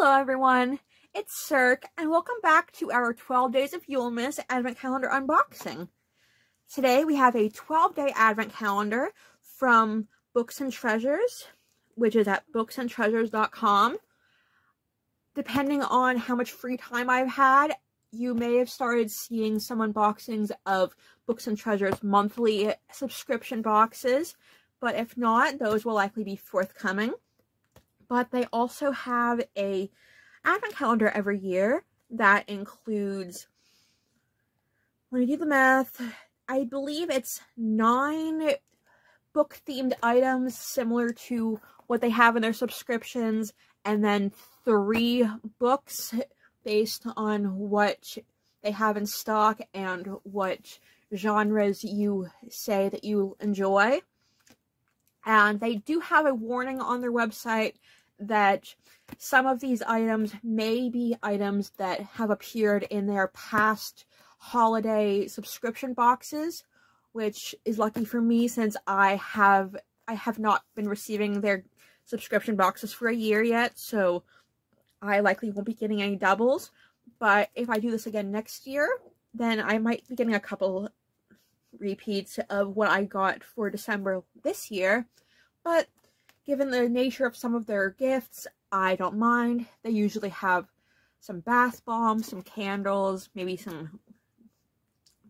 Hello everyone, it's Cirque and welcome back to our 12 Days of Yulemas Advent Calendar unboxing. Today we have a 12-day Advent Calendar from Books and Treasures, which is at booksandtreasures.com. Depending on how much free time I've had, you may have started seeing some unboxings of Books and Treasures monthly subscription boxes, but if not, those will likely be forthcoming. But they also have a Advent calendar every year that includes, let me do the math, I believe it's 9 book-themed items similar to what they have in their subscriptions, and then 3 books based on what they have in stock and what genres you say that you enjoy. And they do have a warning on their website that some of these items may be items that have appeared in their past holiday subscription boxes, which is lucky for me since I have not been receiving their subscription boxes for a year yet, so I likely won't be getting any doubles. But if I do this again next year, then I might be getting a couple repeats of what I got for December this year. But given the nature of some of their gifts, I don't mind. They usually have some bath bombs, some candles, maybe some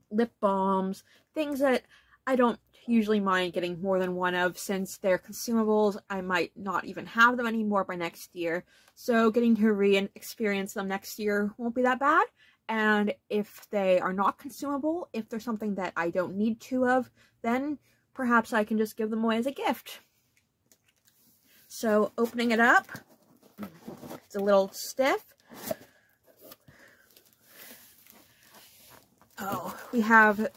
lip balms, things that I don't usually mind getting more than one of since they're consumables. I might not even have them anymore by next year, so getting to re-experience them next year won't be that bad. And if they are not consumable, if there's something that I don't need 2 of, then perhaps I can just give them away as a gift. So opening it up, it's a little stiff. Oh, we have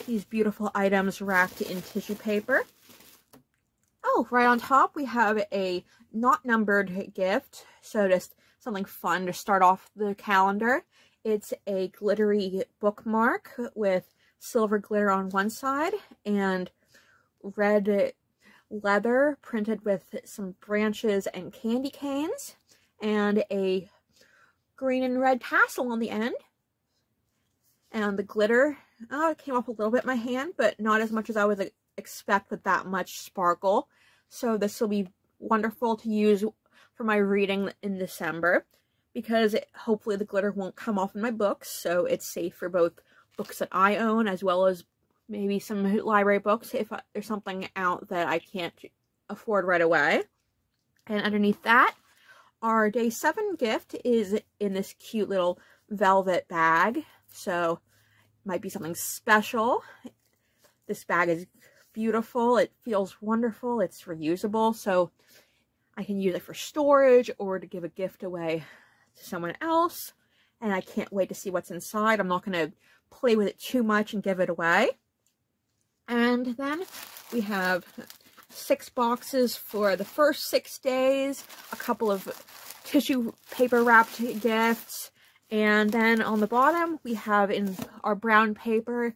these beautiful items wrapped in tissue paper. Oh, right on top we have a not numbered gift, so just something fun to start off the calendar. It's a glittery bookmark with silver glitter on one side and red leather printed with some branches and candy canes, and a green and red tassel on the end. And the glitter, it came off a little bit in my hand, but not as much as I would expect with that much sparkle. So this will be wonderful to use for my reading in December, because hopefully the glitter won't come off in my books, so it's safe for both books that I own as well as maybe some library books if there's something out that I can't afford right away. And underneath that, our Day 7 gift is in this cute little velvet bag, so it might be something special. This bag is beautiful, it feels wonderful, it's reusable, so I can use it for storage or to give a gift away to someone else, and I can't wait to see what's inside. I'm not going to play with it too much and give it away. And then we have 6 boxes for the first 6 days, a couple of tissue paper wrapped gifts, and then on the bottom we have in our brown paper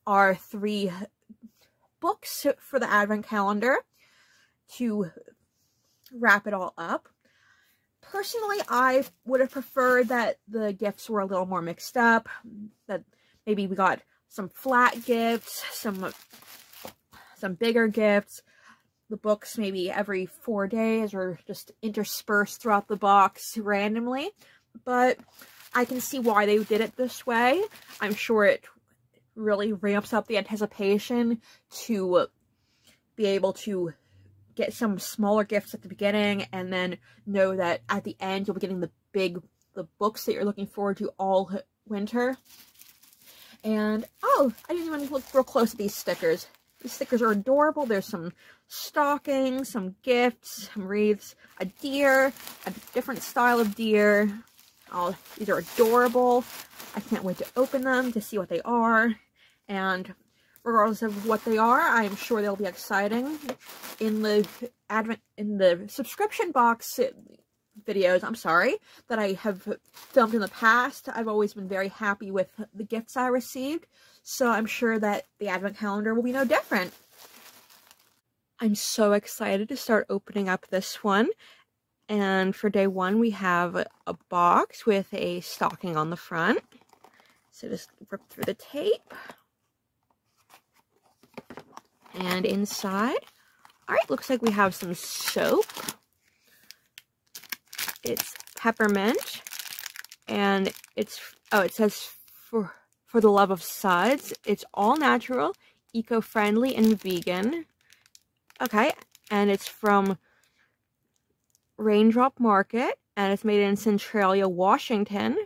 our 3 books for the Advent calendar to wrap it all up. Personally, I would have preferred that the gifts were a little more mixed up, that maybe we got some flat gifts, some bigger gifts, the books maybe every 4 days or just interspersed throughout the box randomly. But I can see why they did it this way. I'm sure it really ramps up the anticipation to be able to get some smaller gifts at the beginning and then know that at the end you'll be getting the books that you're looking forward to all winter. And oh, I didn't even look real close at these stickers. These stickers are adorable. There's some stockings, some gifts, some wreaths, a deer, a different style of deer. Oh, these are adorable. I can't wait to open them to see what they are. And regardless of what they are, I'm sure they'll be exciting. In the subscription box videos, that I have filmed in the past, I've always been very happy with the gifts I received, so I'm sure that the Advent calendar will be no different. I'm so excited to start opening up this one. And for day 1, we have a box with a stocking on the front. So just rip through the tape. And inside, alright, looks like we have some soap. It's peppermint. And it's, oh, it says for the love of suds. It's all natural, eco-friendly, and vegan. Okay, and it's from Raindrop Market, and it's made in Centralia, Washington.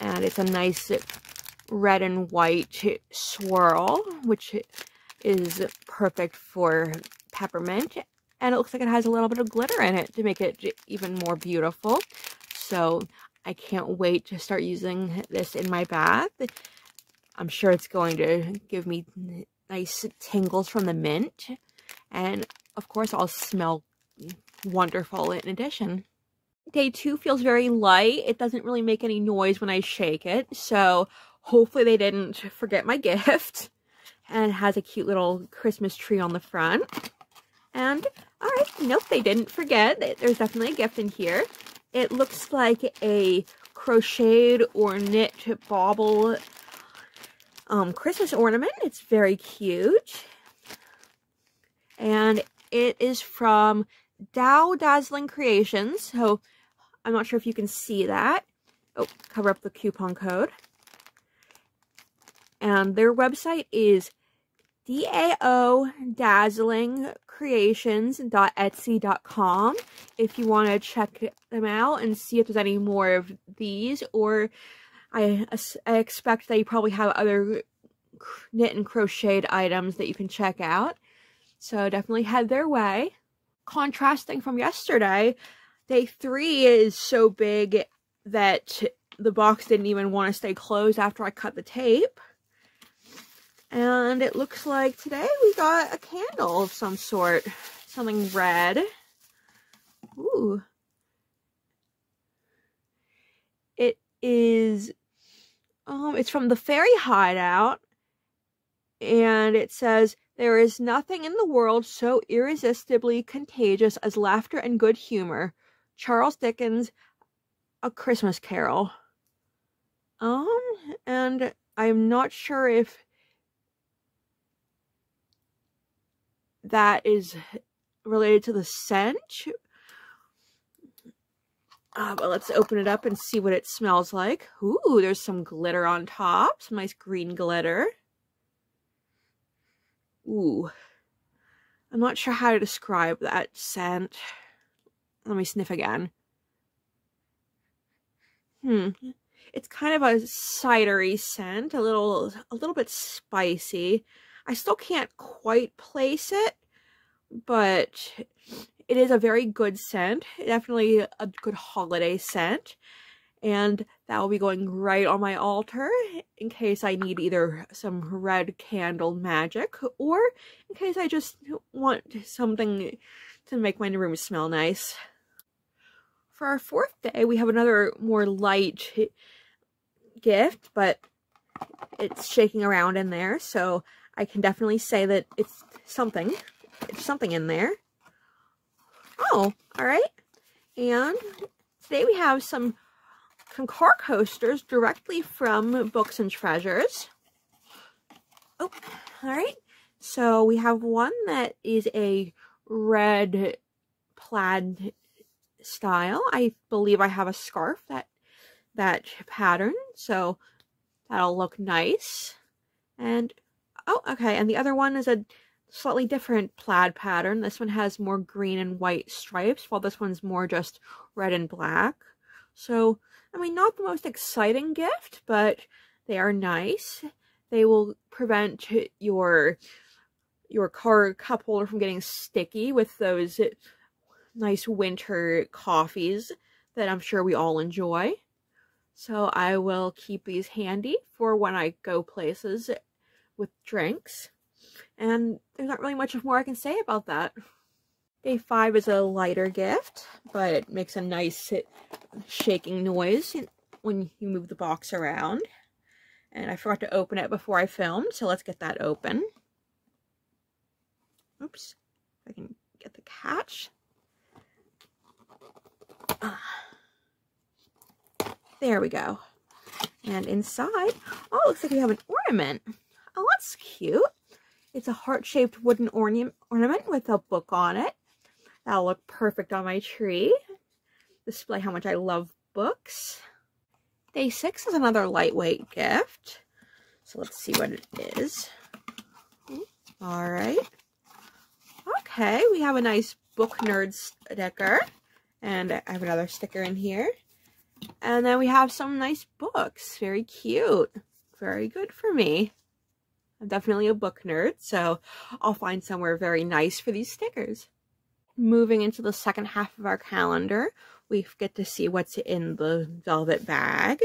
And it's a nice red and white swirl, which is perfect for peppermint. And it looks like it has a little bit of glitter in it to make it even more beautiful. So I can't wait to start using this in my bath. I'm sure it's going to give me nice tingles from the mint. And of course I'll smell wonderful in addition. Day 2 feels very light. It doesn't really make any noise when I shake it. So hopefully they didn't forget my gift. And it has a cute little Christmas tree on the front. And alright, nope, they didn't forget. There's definitely a gift in here. It looks like a crocheted or knit bauble Christmas ornament. It's very cute. And it is from Dow Dazzling Creations. So I'm not sure if you can see that. Oh, cover up the coupon code. And their website is daodazzlingcreations.etsy.com if you want to check them out and see if there's any more of these, or I expect that you probably have other knit and crocheted items that you can check out. So definitely head their way. Contrasting from yesterday, day 3 is so big that the box didn't even want to stay closed after I cut the tape. And it looks like today we got a candle of some sort. Something red. Ooh. It is, it's from the Fairy Hideout. And it says, "There is nothing in the world so irresistibly contagious as laughter and good humor. Charles Dickens, A Christmas Carol." And I'm not sure if that is related to the scent. But let's open it up and see what it smells like. Ooh, there's some glitter on top. Some nice green glitter. Ooh. I'm not sure how to describe that scent. Let me sniff again. It's kind of a cidery scent, a little bit spicy. I still can't quite place it, but it is a very good scent. Definitely a good holiday scent. And that will be going right on my altar in case I need either some red candle magic or in case I just want something to make my room smell nice. For our 4th day, we have another more light gift, but it's shaking around in there, so I can definitely say that it's something. It's something in there. Oh, alright. And today we have some car coasters directly from Books and Treasures. Oh, alright. So we have one that is a red plaid style. I believe I have a scarf that pattern, so that'll look nice. And oh, okay, and the other one is a slightly different plaid pattern. This one has more green and white stripes, while this one's more just red and black. So, I mean, not the most exciting gift, but they are nice. They will prevent your car cup holder from getting sticky with those nice winter coffees that I'm sure we all enjoy. So I will keep these handy for when I go places with drinks. And there's not really much more I can say about that. Day 5 is a lighter gift, but it makes a nice shaking noise when you move the box around. And I forgot to open it before I filmed, so let's get that open. Oops, if I can get the catch. There we go. And inside, oh, it looks like we have an ornament. Oh, that's cute. It's a heart-shaped wooden ornament with a book on it. That'll look perfect on my tree. Display how much I love books. Day 6 is another lightweight gift. So let's see what it is. All right. Okay, we have a nice book nerd sticker. And I have another sticker in here. And then we have some nice books. Very cute. Very good for me. I'm definitely a book nerd, so I'll find somewhere very nice for these stickers. Moving into the second half of our calendar, we get to see what's in the velvet bag.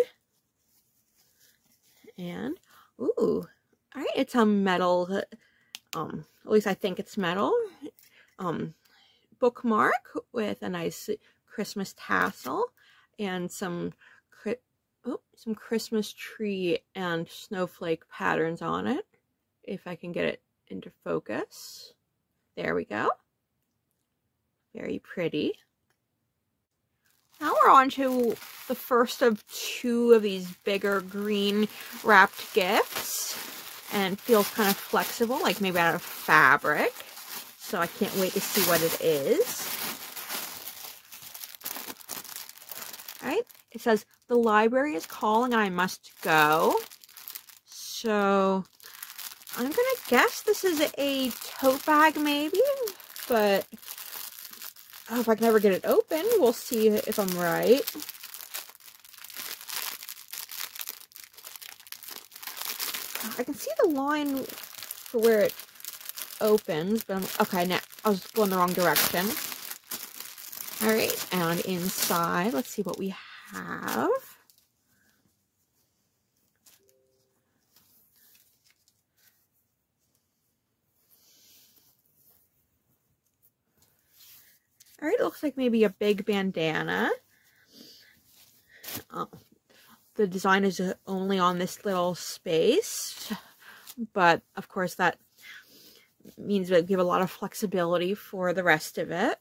And, ooh, alright, it's a metal, at least I think it's metal, bookmark with a nice Christmas tassel and some Christmas tree and snowflake patterns on it. If I can get it into focus. There we go. Very pretty. Now we're on to the first of 2 of these bigger green wrapped gifts. And feels kind of flexible, like maybe out of fabric. So I can't wait to see what it is. Alright, it says, "The library is calling and I must go." So I'm gonna guess this is a tote bag maybe, but oh, if I can ever get it open, we'll see if I'm right. I can see the line for where it opens, but okay, now I was going the wrong direction. Alright, and inside, let's see what we have. Alright, it looks like maybe a big bandana. The design is only on this little space, but of course that means that we have a lot of flexibility for the rest of it.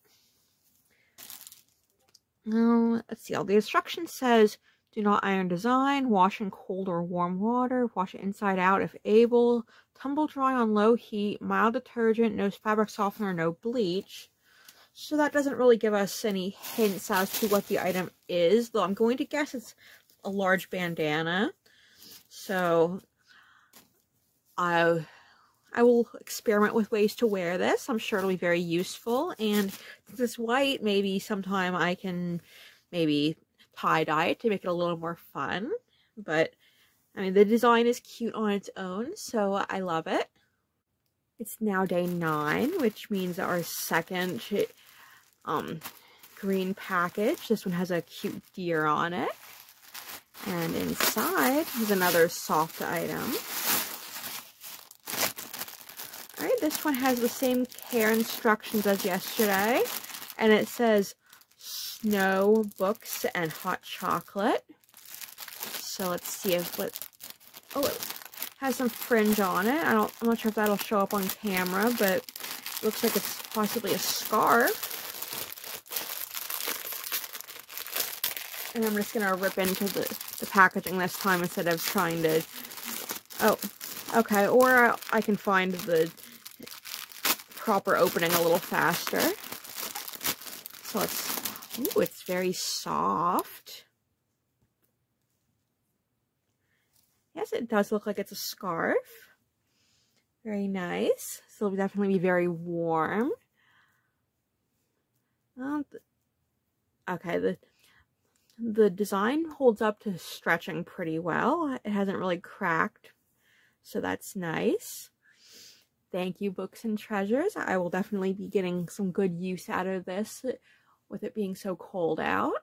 Now, let's see, all the instructions says, do not iron design, wash in cold or warm water, wash it inside out if able, tumble dry on low heat, mild detergent, no fabric softener, no bleach. So that doesn't really give us any hints as to what the item is, though I'm going to guess it's a large bandana. So I will experiment with ways to wear this. I'm sure it'll be very useful. And since it's white, maybe sometime I can maybe tie-dye it to make it a little more fun. But, I mean, the design is cute on its own, so I love it. It's now day 9, which means our second green package. This one has a cute deer on it. And inside is another soft item. Alright, this one has the same care instructions as yesterday. And it says snow, books, and hot chocolate. So let's see if what... Oh, it has some fringe on it. I'm not sure if that'll show up on camera, but it looks like it's possibly a scarf. And I'm just going to rip into the packaging this time instead of trying to... Oh, okay. Or I can find the proper opening a little faster. So let's... Ooh, it's very soft. Yes, it does look like it's a scarf. Very nice. So it'll definitely be very warm. Okay, the design holds up to stretching pretty well. It hasn't really cracked, so that's nice. Thank you, Books and Treasures. I will definitely be getting some good use out of this with it being so cold out.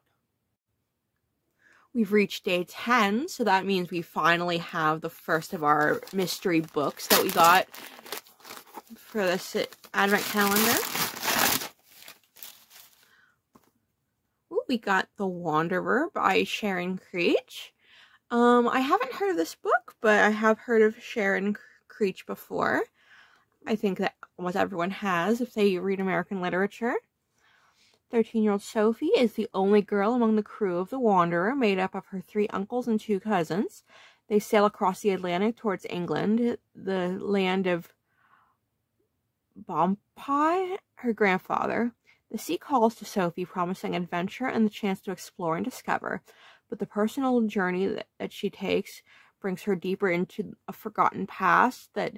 We've reached day 10, so that means we finally have the first of our mystery books that we got for this advent calendar. Ooh, we got The Wanderer by Sharon Creech. I haven't heard of this book, but I have heard of Sharon Creech before. I think that almost everyone has if they read American literature. 13-year-old Sophie is the only girl among the crew of the Wanderer, made up of her 3 uncles and 2 cousins. They sail across the Atlantic towards England, the land of Bompai, her grandfather. The sea calls to Sophie, promising adventure and the chance to explore and discover, but the personal journey that she takes brings her deeper into a forgotten past that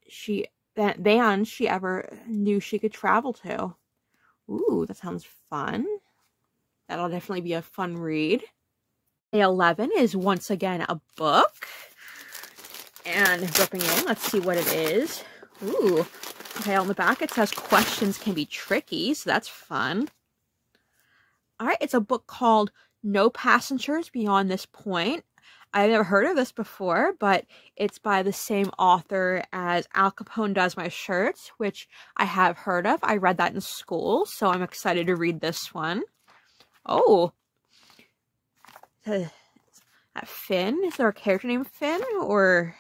she ever knew she could travel to. Ooh, that sounds fun. That'll definitely be a fun read. Day 11 is once again a book. And ripping in, let's see what it is. Ooh. Okay, on the back it says questions can be tricky, so that's fun. Alright, it's a book called No Passengers Beyond This Point. I've never heard of this before, but it's by the same author as Al Capone Does My Shirts, which I have heard of. I read that in school, so I'm excited to read this one. Oh. That Finn? Is there a character named Finn? Or...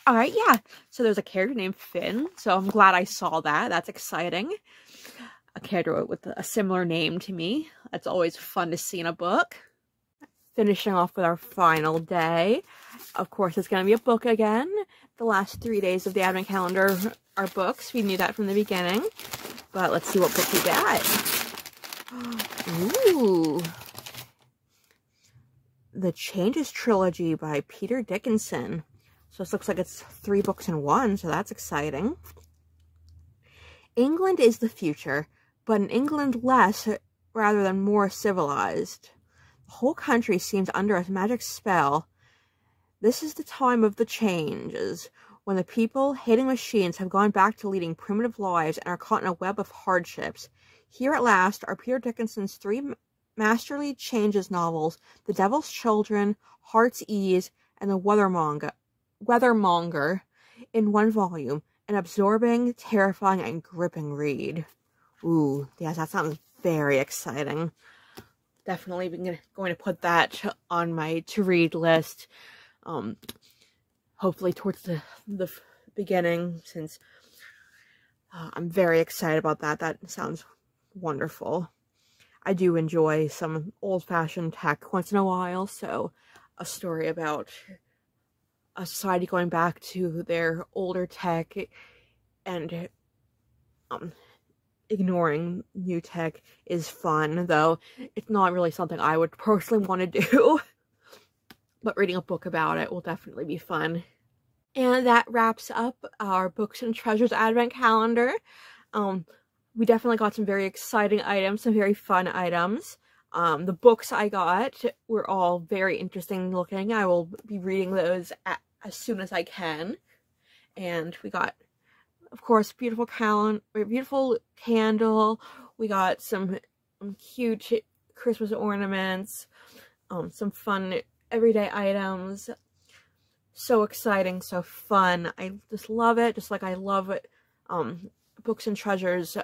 Alright, yeah. So there's a character named Finn, so I'm glad I saw that. That's exciting. A character with a similar name to me. That's always fun to see in a book. Finishing off with our final day. Of course, it's going to be a book again. The last 3 days of the advent calendar are books. We knew that from the beginning. But let's see what book we got. Ooh. The Changes Trilogy by Peter Dickinson. So this looks like it's 3 books in one, so that's exciting. England is the future, but an England less rather than more civilized. The whole country seems under a magic spell. This is the time of the changes, when the people, hating machines, have gone back to leading primitive lives and are caught in a web of hardships. Here at last are Peter Dickinson's 3 masterly changes novels, The Devil's Children, Heart's Ease, and The Weathermonger, in one volume. An absorbing, terrifying, and gripping read. Ooh, yes, that sounds very exciting. Definitely going to put that on my to-read list. Hopefully towards the beginning, since I'm very excited about that. That sounds wonderful. I do enjoy some old-fashioned tech once in a while, so a story about a society going back to their older tech and ignoring new tech is fun, though it's not really something I would personally want to do. But reading a book about it will definitely be fun. And that wraps up our Books and Treasures Advent Calendar. We definitely got some very exciting items, some very fun items. The books I got were all very interesting looking. I will be reading those as soon as I can. And we got, of course, beautiful candle. We got some cute Christmas ornaments, some fun everyday items. So exciting, so fun. I just love it, just like I love it. Books and Treasures,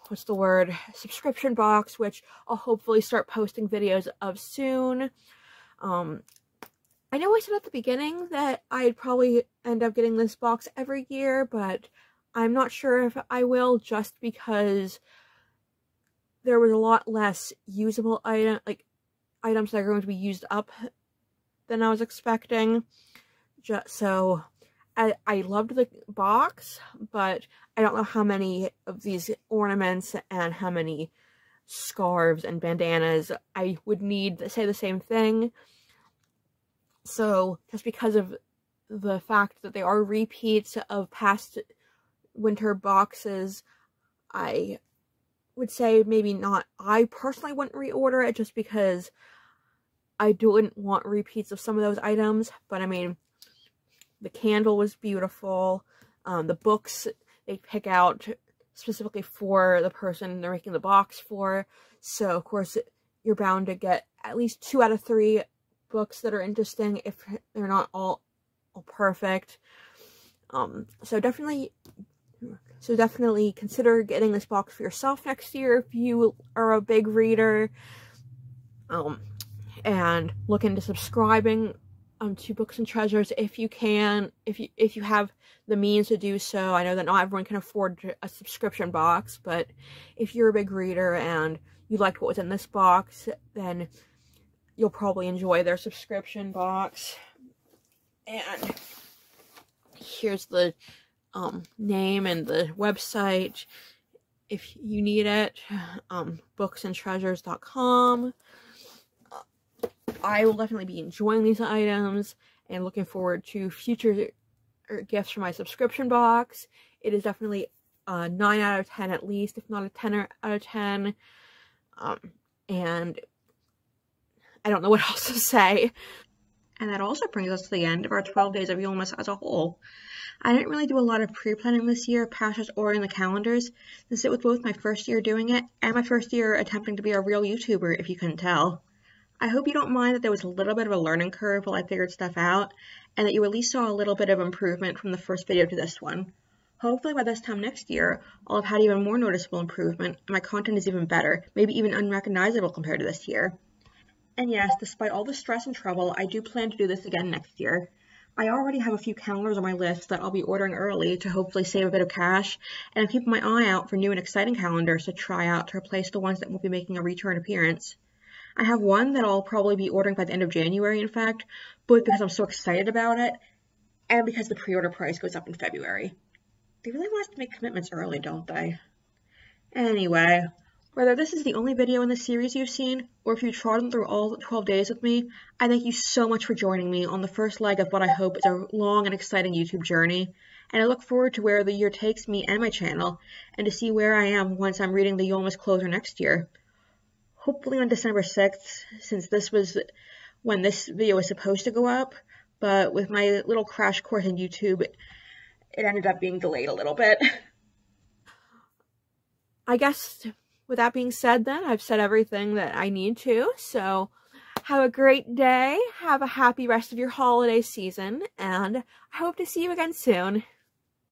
what's the word? Subscription box, which I'll hopefully start posting videos of soon. I know I said at the beginning that I'd probably end up getting this box every year, but I'm not sure if I will, just because there was a lot less usable items that are going to be used up than I was expecting. So I loved the box, but I don't know how many of these ornaments and how many scarves and bandanas I would need to say the same thing. So just because of the fact that they are repeats of past winter boxes, I would say maybe not. I personally wouldn't reorder it just because I wouldn't want repeats of some of those items. But I mean, the candle was beautiful. The books they pick out specifically for the person they're making the box for. So of course you're bound to get at least 2 out of 3 books that are interesting if they're not all perfect. So definitely consider getting this box for yourself next year if you are a big reader. And look into subscribing to Books and Treasures if you can, if you have the means to do so. I know that not everyone can afford a subscription box, but if you're a big reader and you liked what was in this box, then you'll probably enjoy their subscription box. And here's the name and the website if you need it, booksandtreasures.com. I will definitely be enjoying these items and looking forward to future gifts from my subscription box. It is definitely a 9 out of 10 at least, if not a 10 out of 10. And I don't know what else to say. And that also brings us to the end of our 12 days of Yulemas as a whole. I didn't really do a lot of pre-planning this year, past just ordering the calendars, since it was both my first year doing it and my first year attempting to be a real YouTuber, if you couldn't tell. I hope you don't mind that there was a little bit of a learning curve while I figured stuff out, and that you at least saw a little bit of improvement from the first video to this one. Hopefully by this time next year, I'll have had even more noticeable improvement, and my content is even better, maybe even unrecognizable compared to this year. And yes, despite all the stress and trouble, I do plan to do this again next year. I already have a few calendars on my list that I'll be ordering early to hopefully save a bit of cash, and I'm keeping my eye out for new and exciting calendars to try out to replace the ones that won't be making a return appearance. I have one that I'll probably be ordering by the end of January, in fact, both because I'm so excited about it, and because the pre-order price goes up in February. They really want us to make commitments early, don't they? Anyway, whether this is the only video in the series you've seen, or if you've trodden through all 12 days with me, I thank you so much for joining me on the first leg of what I hope is a long and exciting YouTube journey, and I look forward to where the year takes me and my channel, and to see where I am once I'm reading the Yulemas closer next year. Hopefully on December 6th, since this was when this video was supposed to go up, but with my little crash course in YouTube, it ended up being delayed a little bit. I guess with that being said then, I've said everything that I need to, so have a great day, have a happy rest of your holiday season, and I hope to see you again soon.